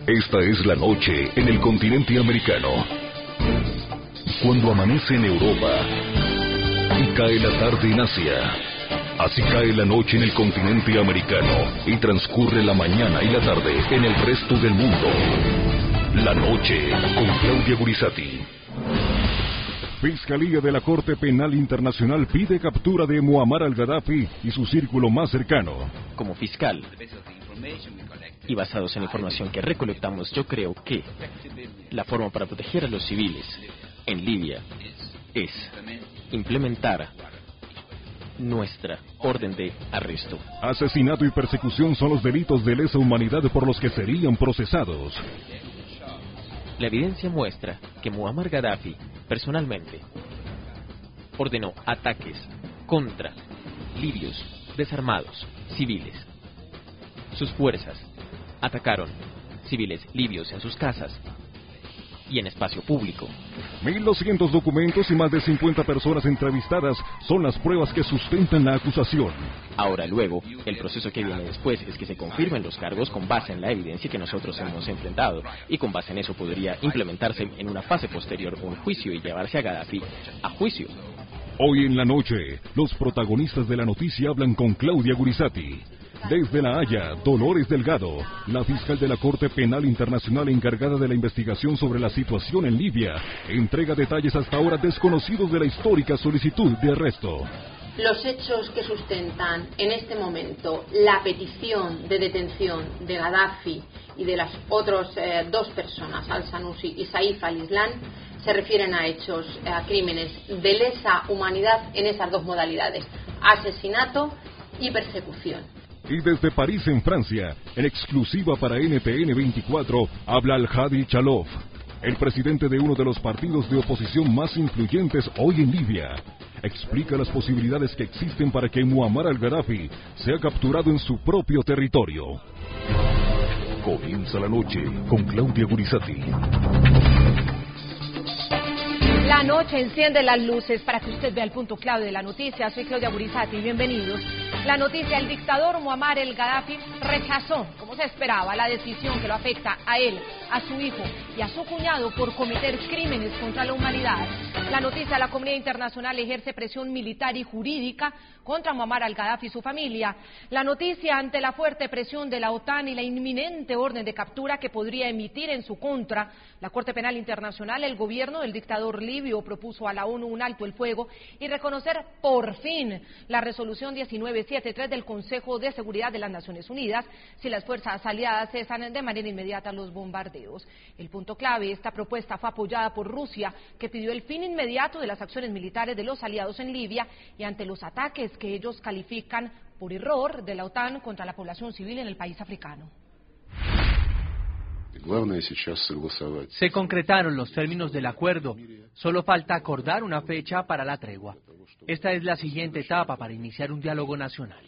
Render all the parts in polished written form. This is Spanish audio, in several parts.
Esta es la noche en el continente americano. Cuando amanece en Europa y cae la tarde en Asia, así cae la noche en el continente americano y transcurre la mañana y la tarde en el resto del mundo. La noche con Claudia Gurizati. Fiscalía de la Corte Penal Internacional pide captura de Muammar al-Gaddafi y su círculo más cercano. Como fiscal, y basados en la información que recolectamos, yo creo que la forma para proteger a los civiles en Libia es implementar nuestra orden de arresto. Asesinato y persecución son los delitos de lesa humanidad por los que serían procesados. La evidencia muestra que Muammar Gaddafi, personalmente, ordenó ataques contra libios desarmados, civiles. Sus fuerzas atacaron civiles libios en sus casas y en espacio público. 1.200 documentos y más de 50 personas entrevistadas son las pruebas que sustentan la acusación. Ahora luego, el proceso que viene después es que se confirmen los cargos con base en la evidencia que nosotros hemos enfrentado, y con base en eso podría implementarse en una fase posterior un juicio y llevarse a Gaddafi a juicio. Hoy en la noche, los protagonistas de la noticia hablan con Claudia Gurizati. Desde La Haya, Dolores Delgado, la fiscal de la Corte Penal Internacional encargada de la investigación sobre la situación en Libia, entrega detalles hasta ahora desconocidos de la histórica solicitud de arresto. Los hechos que sustentan en este momento la petición de detención de Gaddafi y de las otras dos personas, al-Sanusi y Saif al-Islam, se refieren a hechos, a crímenes de lesa humanidad en esas dos modalidades, asesinato y persecución. Y desde París, en Francia, en exclusiva para NTN 24, habla Al-Hadi Chalouf, el presidente de uno de los partidos de oposición más influyentes hoy en Libia. Explica las posibilidades que existen para que Muammar al-Gaddafi sea capturado en su propio territorio. Comienza la noche con Claudia Gurizati. La noche enciende las luces para que usted vea el punto clave de la noticia. Soy Claudia Gurizati, bienvenidos. La noticia: el dictador Muammar el-Gaddafi rechazó, como se esperaba, la decisión que lo afecta a él, a su hijo y a su cuñado por cometer crímenes contra la humanidad. La noticia: la comunidad internacional ejerce presión militar y jurídica contra Muammar al-Gaddafi y su familia. La noticia: ante la fuerte presión de la OTAN y la inminente orden de captura que podría emitir en su contra la Corte Penal Internacional, el gobierno del dictador libio propuso a la ONU un alto el fuego y reconocer por fin la resolución 1973 del Consejo de Seguridad de las Naciones Unidas si las fuerzas aliadas cesan de manera inmediata los bombardeos. El punto clave: esta propuesta fue apoyada por Rusia, que pidió el fin inmediato de las acciones militares de los aliados en Libia y ante los ataques que ellos califican por error de la OTAN contra la población civil en el país africano. Se concretaron los términos del acuerdo, solo falta acordar una fecha para la tregua. Esta es la siguiente etapa para iniciar un diálogo nacional.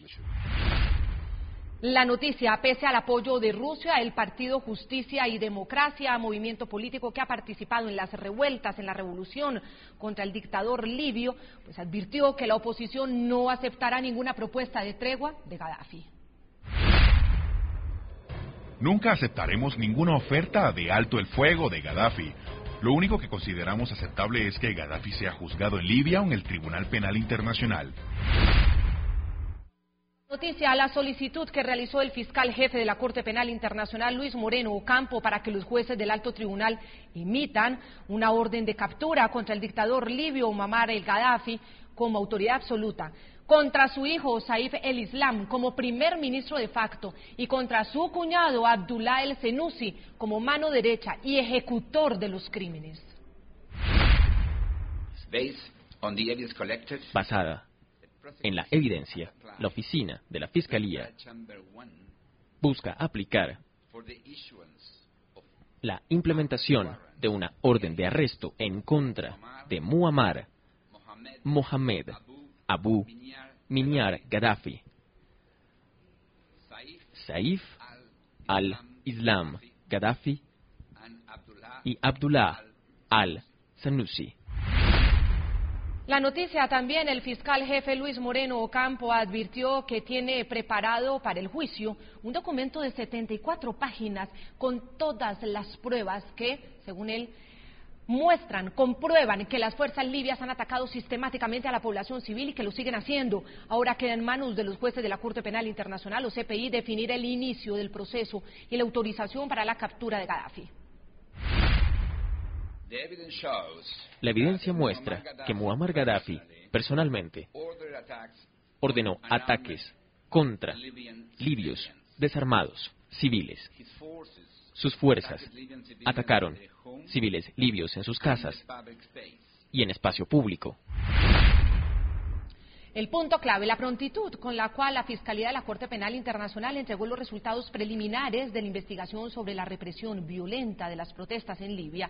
La noticia: pese al apoyo de Rusia, el partido Justicia y Democracia, movimiento político que ha participado en las revueltas, en la revolución contra el dictador libio, pues advirtió que la oposición no aceptará ninguna propuesta de tregua de Gaddafi. Nunca aceptaremos ninguna oferta de alto el fuego de Gaddafi. Lo único que consideramos aceptable es que Gaddafi sea juzgado en Libia o en el Tribunal Penal Internacional. Noticia: la solicitud que realizó el fiscal jefe de la Corte Penal Internacional, Luis Moreno Ocampo, para que los jueces del alto tribunal emitan una orden de captura contra el dictador libio Muammar el-Gaddafi como autoridad absoluta, contra su hijo Saif el-Islam como primer ministro de facto y contra su cuñado Abdullah el-Senussi como mano derecha y ejecutor de los crímenes. Basada en la evidencia, la oficina de la Fiscalía busca aplicar la implementación de una orden de arresto en contra de Muammar Mohamed Abu Nimer Gaddafi, Saif al-Islam Gaddafi y Abdullah al-Senussi. La noticia también, el fiscal jefe Luis Moreno Ocampo advirtió que tiene preparado para el juicio un documento de 74 páginas con todas las pruebas que, según él, comprueban que las fuerzas libias han atacado sistemáticamente a la población civil y que lo siguen haciendo. Ahora queda en manos de los jueces de la Corte Penal Internacional, o CPI, definir el inicio del proceso y la autorización para la captura de Gaddafi. La evidencia muestra que Muammar Gaddafi, personalmente, ordenó ataques contra libios desarmados, civiles. Sus fuerzas atacaron civiles libios en sus casas y en espacio público. El punto clave, la prontitud con la cual la Fiscalía de la Corte Penal Internacional entregó los resultados preliminares de la investigación sobre la represión violenta de las protestas en Libia.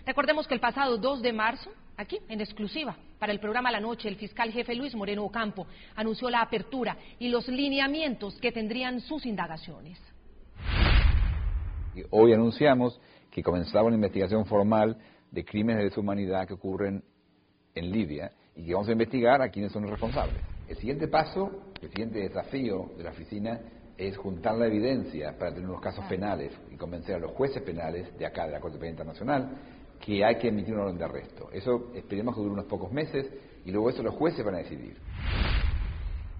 Recordemos que el pasado 2 de marzo, aquí en exclusiva, para el programa La Noche, el fiscal jefe Luis Moreno Ocampo anunció la apertura y los lineamientos que tendrían sus indagaciones. Hoy anunciamos que comenzaba una investigación formal de crímenes de deshumanidad que ocurren en Libia y que vamos a investigar a quiénes son los responsables. El siguiente paso, el siguiente desafío de la oficina es juntar la evidencia para tener unos casos penales y convencer a los jueces penales de acá, de la Corte Penal Internacional, que hay que emitir una orden de arresto. Eso esperemos que dure unos pocos meses y luego eso los jueces van a decidir.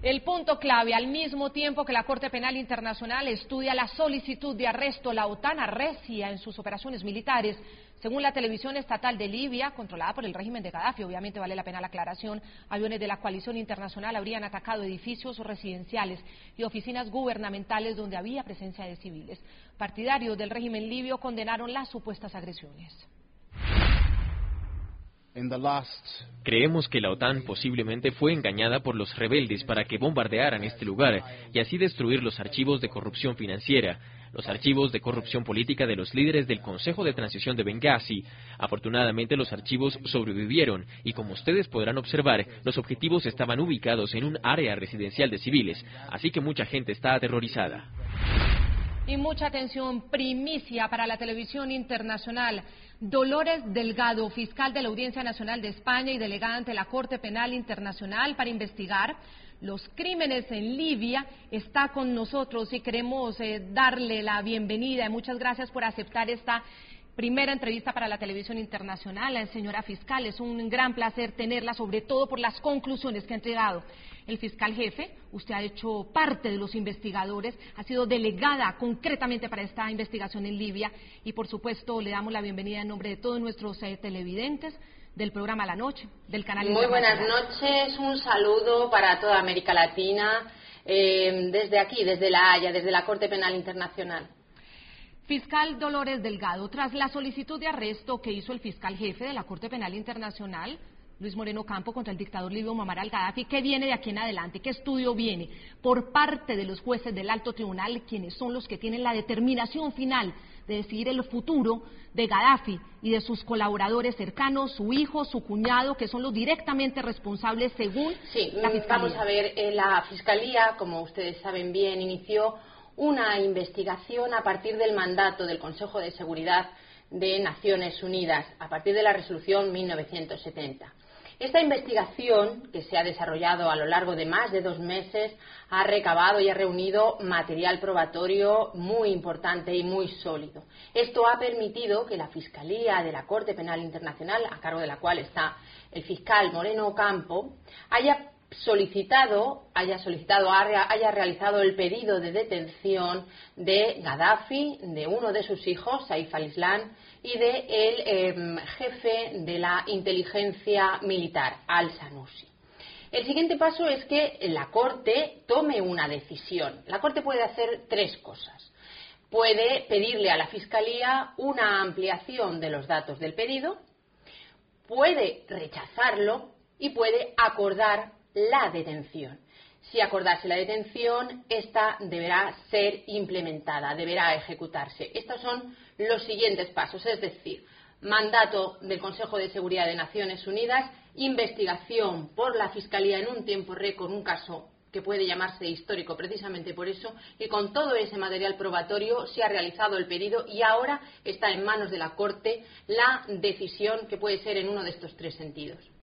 El punto clave, al mismo tiempo que la Corte Penal Internacional estudia la solicitud de arresto, la OTAN arrecia en sus operaciones militares. Según la televisión estatal de Libia, controlada por el régimen de Gaddafi, obviamente vale la pena la aclaración, aviones de la coalición internacional habrían atacado edificios residenciales y oficinas gubernamentales donde había presencia de civiles. Partidarios del régimen libio condenaron las supuestas agresiones. Creemos que la OTAN posiblemente fue engañada por los rebeldes para que bombardearan este lugar y así destruir los archivos de corrupción financiera, los archivos de corrupción política de los líderes del Consejo de Transición de Benghazi. Afortunadamente los archivos sobrevivieron y, como ustedes podrán observar, los objetivos estaban ubicados en un área residencial de civiles, así que mucha gente está aterrorizada. Y mucha atención, primicia para la televisión internacional. Dolores Delgado, fiscal de la Audiencia Nacional de España y delegada ante la Corte Penal Internacional para investigar los crímenes en Libia, está con nosotros y queremos darle la bienvenida. Muchas gracias por aceptar esta primera entrevista para la televisión internacional. Señora fiscal, es un gran placer tenerla, sobre todo por las conclusiones que ha entregado el fiscal jefe. Usted ha hecho parte de los investigadores, ha sido delegada concretamente para esta investigación en Libia y, por supuesto, le damos la bienvenida en nombre de todos nuestros televidentes del programa La Noche, del canal internacional. Muy buenas noches, un saludo para toda América Latina, desde aquí, desde La Haya, desde la Corte Penal Internacional. Fiscal Dolores Delgado, tras la solicitud de arresto que hizo el fiscal jefe de la Corte Penal Internacional, Luis Moreno Ocampo, contra el dictador libio Muammar al-Gaddafi, ¿qué viene de aquí en adelante? ¿Qué estudio viene por parte de los jueces del alto tribunal, quienes son los que tienen la determinación final de decidir el futuro de Gaddafi y de sus colaboradores cercanos, su hijo, su cuñado, que son los directamente responsables según la Fiscalía? Vamos a ver, la Fiscalía, como ustedes saben bien, inició una investigación a partir del mandato del Consejo de Seguridad de Naciones Unidas, a partir de la resolución 1970. Esta investigación, que se ha desarrollado a lo largo de más de 2 meses, ha recabado y ha reunido material probatorio muy importante y muy sólido. Esto ha permitido que la Fiscalía de la Corte Penal Internacional, a cargo de la cual está el fiscal Moreno Ocampo, haya realizado el pedido de detención de Gaddafi, de uno de sus hijos, Saif al-Islam, y del jefe de la inteligencia militar, al-Sanusi. El siguiente paso es que la Corte tome una decisión. La Corte puede hacer 3 cosas. Puede pedirle a la Fiscalía una ampliación de los datos del pedido, puede rechazarlo y puede acordar la detención. Si acordase la detención, esta deberá ser implementada, deberá ejecutarse. Estos son los siguientes pasos, es decir, mandato del Consejo de Seguridad de Naciones Unidas, investigación por la Fiscalía en un tiempo récord, un caso que puede llamarse histórico precisamente por eso, y con todo ese material probatorio se ha realizado el pedido y ahora está en manos de la Corte la decisión, que puede ser en uno de estos 3 sentidos.